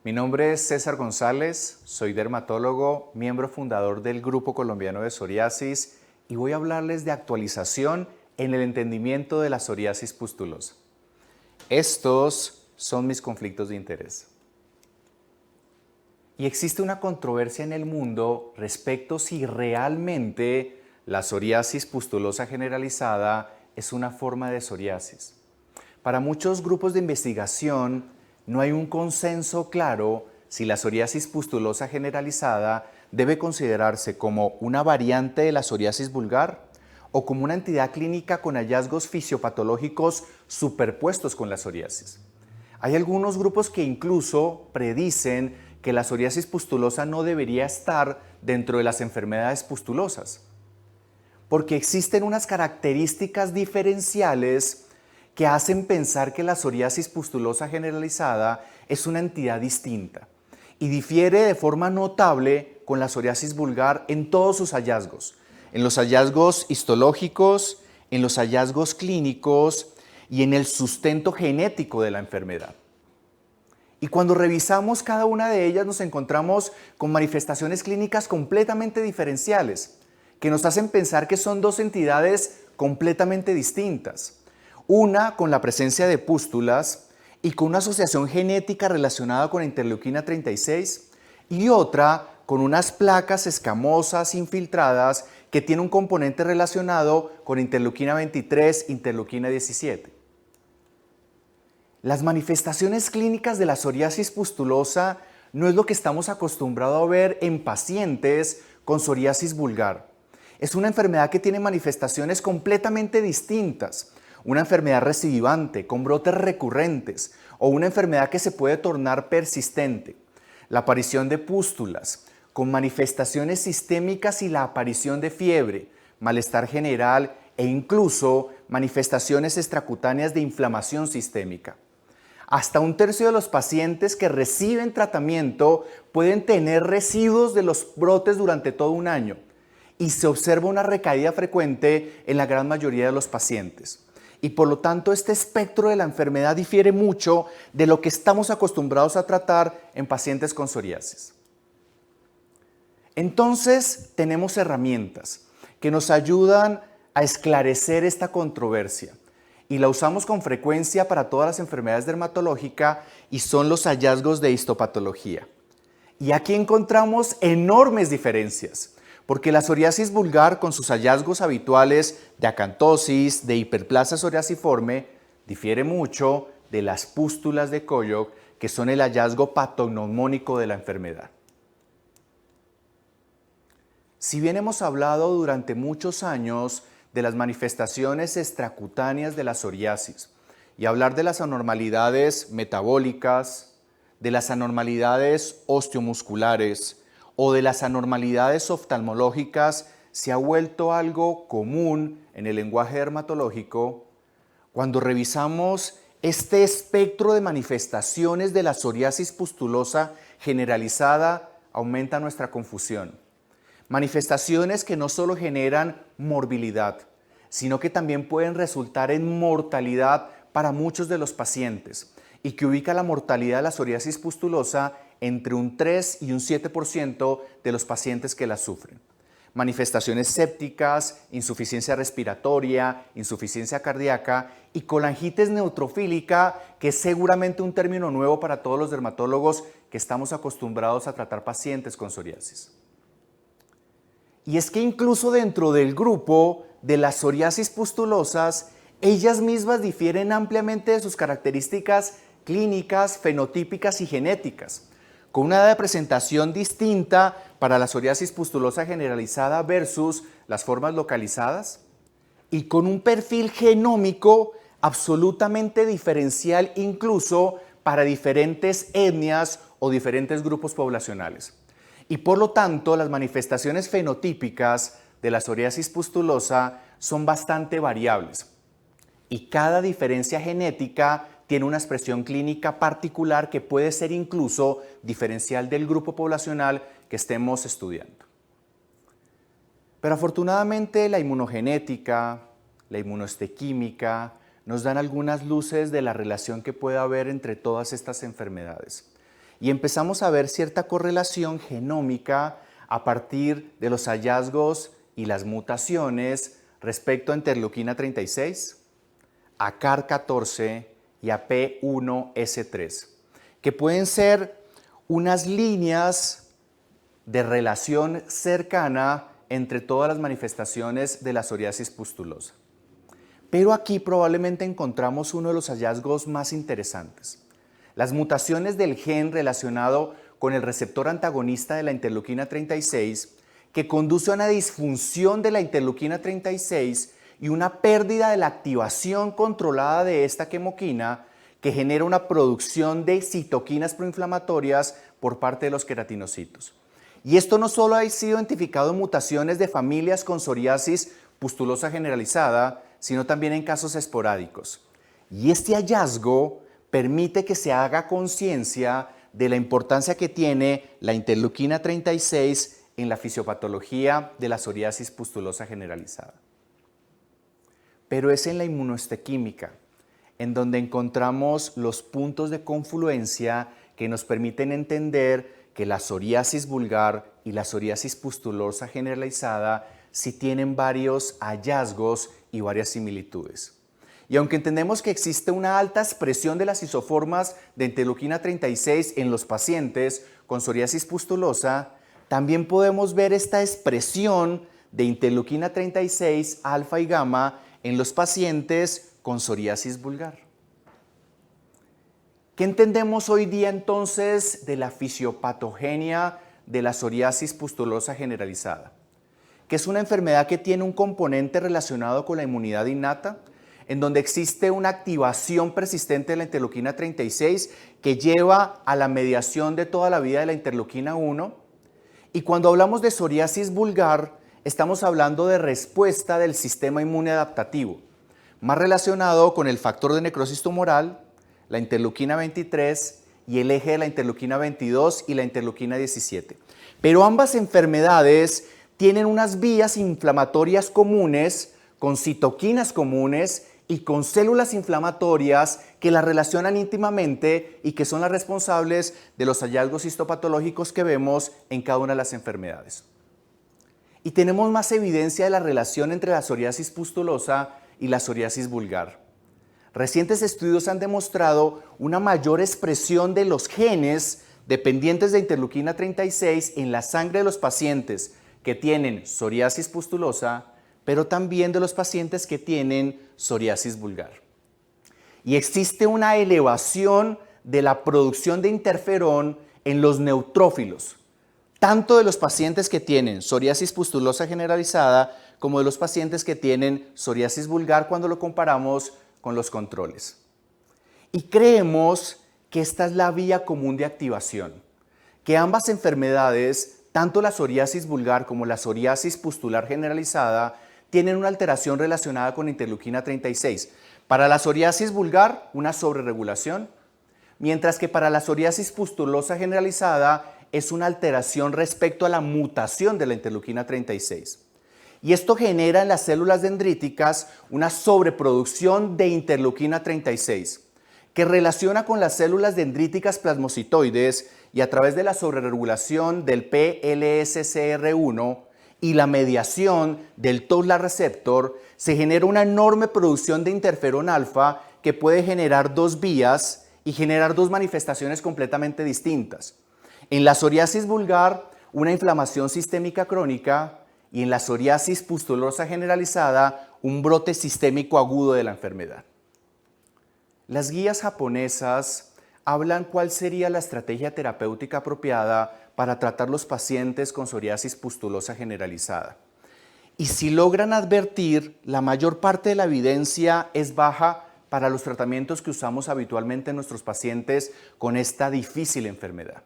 Mi nombre es César González, soy dermatólogo, miembro fundador del Grupo Colombiano de Psoriasis y voy a hablarles de actualización en el entendimiento de la psoriasis pustulosa. Estos son mis conflictos de interés. Y existe una controversia en el mundo respecto si realmente la psoriasis pustulosa generalizada es una forma de psoriasis. Para muchos grupos de investigación no hay un consenso claro si la psoriasis pustulosa generalizada debe considerarse como una variante de la psoriasis vulgar o como una entidad clínica con hallazgos fisiopatológicos superpuestos con la psoriasis. Hay algunos grupos que incluso predicen que la psoriasis pustulosa no debería estar dentro de las enfermedades pustulosas, porque existen unas características diferenciales que hacen pensar que la psoriasis pustulosa generalizada es una entidad distinta y difiere de forma notable con la psoriasis vulgar en todos sus hallazgos, en los hallazgos histológicos, en los hallazgos clínicos y en el sustento genético de la enfermedad. Y cuando revisamos cada una de ellas nos encontramos con manifestaciones clínicas completamente diferenciales, que nos hacen pensar que son dos entidades completamente distintas. Una con la presencia de pústulas y con una asociación genética relacionada con interleuquina 36 y otra con unas placas escamosas infiltradas que tiene un componente relacionado con interleuquina 23, interleuquina 17. Las manifestaciones clínicas de la psoriasis pustulosa no es lo que estamos acostumbrados a ver en pacientes con psoriasis vulgar. Es una enfermedad que tiene manifestaciones completamente distintas. Una enfermedad recidivante, con brotes recurrentes, o una enfermedad que se puede tornar persistente. La aparición de pústulas, con manifestaciones sistémicas y la aparición de fiebre, malestar general e incluso manifestaciones extracutáneas de inflamación sistémica. Hasta un tercio de los pacientes que reciben tratamiento pueden tener residuos de los brotes durante todo un año y se observa una recaída frecuente en la gran mayoría de los pacientes. Y por lo tanto, este espectro de la enfermedad difiere mucho de lo que estamos acostumbrados a tratar en pacientes con psoriasis. Entonces, tenemos herramientas que nos ayudan a esclarecer esta controversia y la usamos con frecuencia para todas las enfermedades dermatológicas y son los hallazgos de histopatología. Y aquí encontramos enormes diferencias, porque la psoriasis vulgar con sus hallazgos habituales de acantosis, de hiperplasia psoriasiforme, difiere mucho de las pústulas de Koyok, que son el hallazgo patognomónico de la enfermedad. Si bien hemos hablado durante muchos años de las manifestaciones extracutáneas de la psoriasis y hablar de las anormalidades metabólicas, de las anormalidades osteomusculares o de las anormalidades oftalmológicas se ha vuelto algo común en el lenguaje dermatológico, cuando revisamos este espectro de manifestaciones de la psoriasis pustulosa generalizada, aumenta nuestra confusión. Manifestaciones que no solo generan morbilidad, sino que también pueden resultar en mortalidad para muchos de los pacientes y que ubica la mortalidad de la psoriasis pustulosa entre un 3 y un 7% de los pacientes que la sufren. Manifestaciones sépticas, insuficiencia respiratoria, insuficiencia cardíaca y colangitis neutrofílica, que es seguramente un término nuevo para todos los dermatólogos que estamos acostumbrados a tratar pacientes con psoriasis. Y es que incluso dentro del grupo de las psoriasis pustulosas, ellas mismas difieren ampliamente de sus características clínicas, fenotípicas y genéticas, con una edad de presentación distinta para la psoriasis pustulosa generalizada versus las formas localizadas y con un perfil genómico absolutamente diferencial incluso para diferentes etnias o diferentes grupos poblacionales. Y por lo tanto, las manifestaciones fenotípicas de la psoriasis pustulosa son bastante variables y cada diferencia genética tiene una expresión clínica particular que puede ser incluso diferencial del grupo poblacional que estemos estudiando. Pero afortunadamente la inmunogenética, la inmunohistoquímica nos dan algunas luces de la relación que puede haber entre todas estas enfermedades. y empezamos a ver cierta correlación genómica a partir de los hallazgos y las mutaciones respecto a interleuquina 36, a CAR14 y a P1S3, que pueden ser unas líneas de relación cercana entre todas las manifestaciones de la psoriasis pustulosa. Pero aquí probablemente encontramos uno de los hallazgos más interesantes. Las mutaciones del gen relacionado con el receptor antagonista de la interleuquina 36, que conduce a una disfunción de la interleuquina 36 y una pérdida de la activación controlada de esta quimoquina, que genera una producción de citoquinas proinflamatorias por parte de los queratinocitos. Y esto no solo ha sido identificado en mutaciones de familias con psoriasis pustulosa generalizada, sino también en casos esporádicos. Y este hallazgo permite que se haga conciencia de la importancia que tiene la interleuquina 36 en la fisiopatología de la psoriasis pustulosa generalizada. Pero es en la inmunohistoquímica en donde encontramos los puntos de confluencia que nos permiten entender que la psoriasis vulgar y la psoriasis pustulosa generalizada sí tienen varios hallazgos y varias similitudes. Y aunque entendemos que existe una alta expresión de las isoformas de interleuquina 36 en los pacientes con psoriasis pustulosa, también podemos ver esta expresión de interleuquina 36, alfa y gamma en los pacientes con psoriasis vulgar. ¿Qué entendemos hoy día entonces de la fisiopatogenia de la psoriasis pustulosa generalizada? Que es una enfermedad que tiene un componente relacionado con la inmunidad innata, en donde existe una activación persistente de la interleuquina 36 que lleva a la mediación de toda la vida de la interleuquina 1. Y cuando hablamos de psoriasis vulgar, estamos hablando de respuesta del sistema inmune adaptativo, más relacionado con el factor de necrosis tumoral, la interleuquina 23 y el eje de la interleuquina 22 y la interleuquina 17. Pero ambas enfermedades tienen unas vías inflamatorias comunes, con citoquinas comunes y con células inflamatorias que las relacionan íntimamente y que son las responsables de los hallazgos histopatológicos que vemos en cada una de las enfermedades. Y tenemos más evidencia de la relación entre la psoriasis pustulosa y la psoriasis vulgar. Recientes estudios han demostrado una mayor expresión de los genes dependientes de interleuquina 36 en la sangre de los pacientes que tienen psoriasis pustulosa, pero también de los pacientes que tienen psoriasis vulgar. Y existe una elevación de la producción de interferón en los neutrófilos, tanto de los pacientes que tienen psoriasis pustulosa generalizada como de los pacientes que tienen psoriasis vulgar cuando lo comparamos con los controles. Y creemos que esta es la vía común de activación, que ambas enfermedades, tanto la psoriasis vulgar como la psoriasis pustular generalizada, tienen una alteración relacionada con interleuquina 36. Para la psoriasis vulgar, una sobreregulación, mientras que para la psoriasis pustulosa generalizada es una alteración respecto a la mutación de la interleuquina 36. Y esto genera en las células dendríticas una sobreproducción de interleuquina 36, que relaciona con las células dendríticas plasmocitoides y a través de la sobreregulación del PLSCR1 y la mediación del TOSLA receptor, se genera una enorme producción de interferón alfa que puede generar dos vías y generar dos manifestaciones completamente distintas. En la psoriasis vulgar, una inflamación sistémica crónica, y en la psoriasis pustulosa generalizada, un brote sistémico agudo de la enfermedad. Las guías japonesas hablan cuál sería la estrategia terapéutica apropiada para tratar los pacientes con psoriasis pustulosa generalizada. Y si logran advertir, la mayor parte de la evidencia es baja para los tratamientos que usamos habitualmente en nuestros pacientes con esta difícil enfermedad.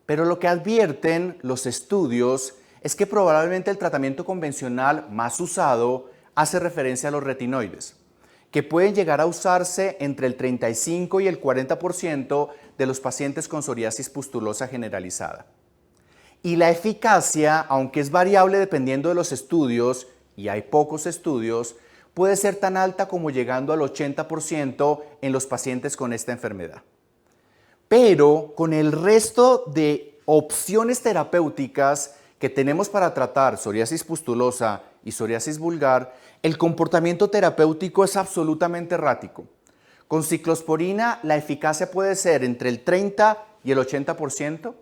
Pero lo que advierten los estudios es que probablemente el tratamiento convencional más usado hace referencia a los retinoides, que pueden llegar a usarse entre el 35 y el 40% de los pacientes con psoriasis pustulosa generalizada. Y la eficacia, aunque es variable dependiendo de los estudios, y hay pocos estudios, puede ser tan alta como llegando al 80% en los pacientes con esta enfermedad. pero con el resto de opciones terapéuticas que tenemos para tratar psoriasis pustulosa y psoriasis vulgar, el comportamiento terapéutico es absolutamente errático. Con ciclosporina la eficacia puede ser entre el 30 y el 80%,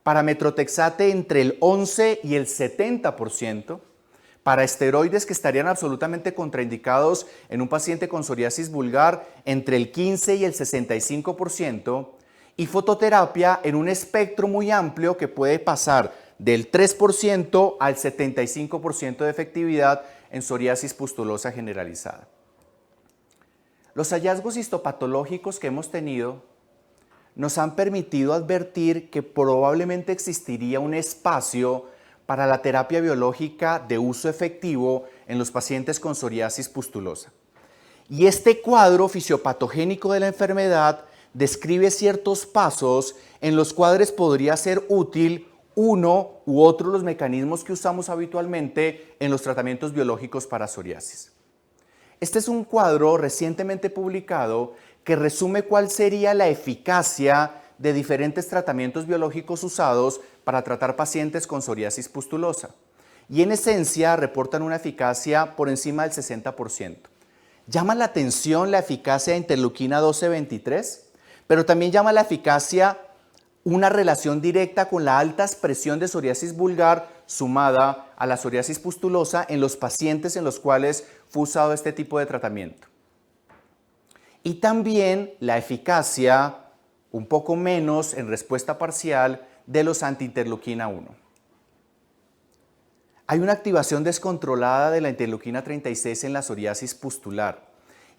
para metrotexate entre el 11 y el 70%, para esteroides que estarían absolutamente contraindicados en un paciente con psoriasis vulgar entre el 15 y el 65%, y fototerapia en un espectro muy amplio que puede pasar del 3% al 75% de efectividad en psoriasis pustulosa generalizada. Los hallazgos histopatológicos que hemos tenido nos han permitido advertir que probablemente existiría un espacio para la terapia biológica de uso efectivo en los pacientes con psoriasis pustulosa. Y este cuadro fisiopatogénico de la enfermedad describe ciertos pasos en los cuales podría ser útil uno u otro de los mecanismos que usamos habitualmente en los tratamientos biológicos para psoriasis. Este es un cuadro recientemente publicado que resume cuál sería la eficacia de diferentes tratamientos biológicos usados para tratar pacientes con psoriasis pustulosa. Y en esencia reportan una eficacia por encima del 60%. Llama la atención la eficacia de interleuquina 12-23, pero también llama la eficacia una relación directa con la alta expresión de psoriasis vulgar sumada a la psoriasis pustulosa en los pacientes en los cuales fue usado este tipo de tratamiento. Y también la eficacia, un poco menos en respuesta parcial, de los anti-interleuquina 1. Hay una activación descontrolada de la interleuquina 36 en la psoriasis pustular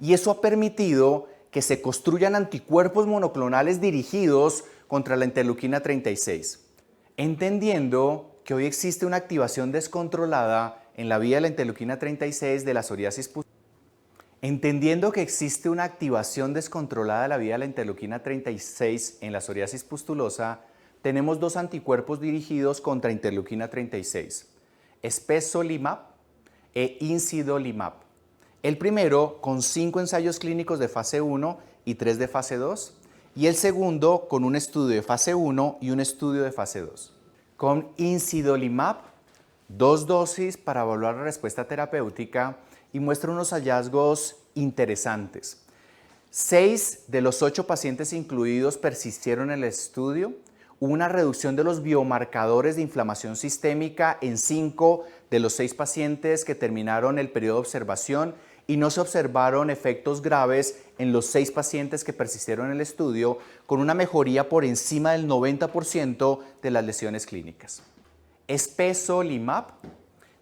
y eso ha permitido que se construyan anticuerpos monoclonales dirigidos contra la interleuquina 36, entendiendo que hoy existe una activación descontrolada en la vía de la interleuquina 36 de la psoriasis pustulosa. Entendiendo que existe una activación descontrolada de la vía de la interleuquina 36 en la psoriasis pustulosa, tenemos dos anticuerpos dirigidos contra interleuquina 36, spesolimab e imsidolimab. El primero con 5 ensayos clínicos de fase 1 y 3 de fase 2, y el segundo con un estudio de fase 1 y un estudio de fase 2. Con imsidolimab, 2 dosis para evaluar la respuesta terapéutica y muestra unos hallazgos interesantes. 6 de los 8 pacientes incluidos persistieron en el estudio. Hubo una reducción de los biomarcadores de inflamación sistémica en 5 de los 6 pacientes que terminaron el periodo de observación y no se observaron efectos graves en los 6 pacientes que persistieron en el estudio, con una mejoría por encima del 90% de las lesiones clínicas. Spesolimab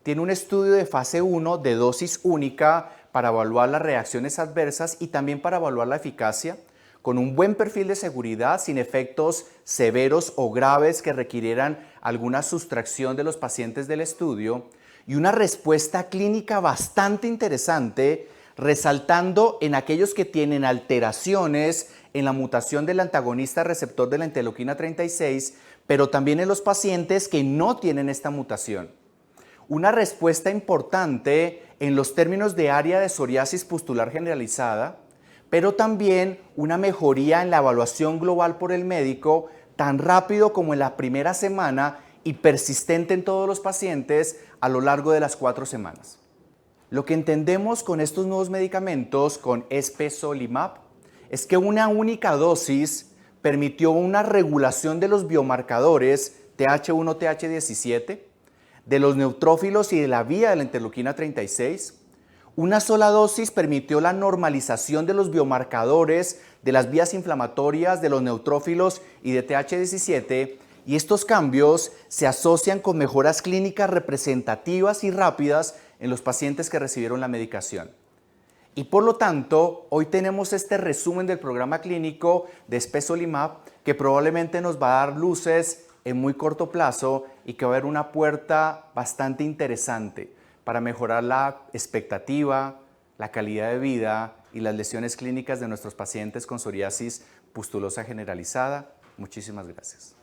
tiene un estudio de fase 1 de dosis única para evaluar las reacciones adversas y también para evaluar la eficacia, con un buen perfil de seguridad, sin efectos severos o graves que requirieran alguna sustracción de los pacientes del estudio, y una respuesta clínica bastante interesante, resaltando en aquellos que tienen alteraciones en la mutación del antagonista receptor de la interleuquina 36, pero también en los pacientes que no tienen esta mutación. Una respuesta importante en los términos de área de psoriasis pustular generalizada, pero también una mejoría en la evaluación global por el médico tan rápido como en la primera semana y persistente en todos los pacientes a lo largo de las 4 semanas. Lo que entendemos con estos nuevos medicamentos, con spesolimab, es que una única dosis permitió una regulación de los biomarcadores TH1, TH17, de los neutrófilos y de la vía de la interleuquina 36. Una sola dosis permitió la normalización de los biomarcadores de las vías inflamatorias, de los neutrófilos y de TH17, y estos cambios se asocian con mejoras clínicas representativas y rápidas en los pacientes que recibieron la medicación. Y por lo tanto, hoy tenemos este resumen del programa clínico de spesolimab que probablemente nos va a dar luces en muy corto plazo y que va a haber una puerta bastante interesante para mejorar la expectativa, la calidad de vida y las lesiones clínicas de nuestros pacientes con psoriasis pustulosa generalizada. Muchísimas gracias.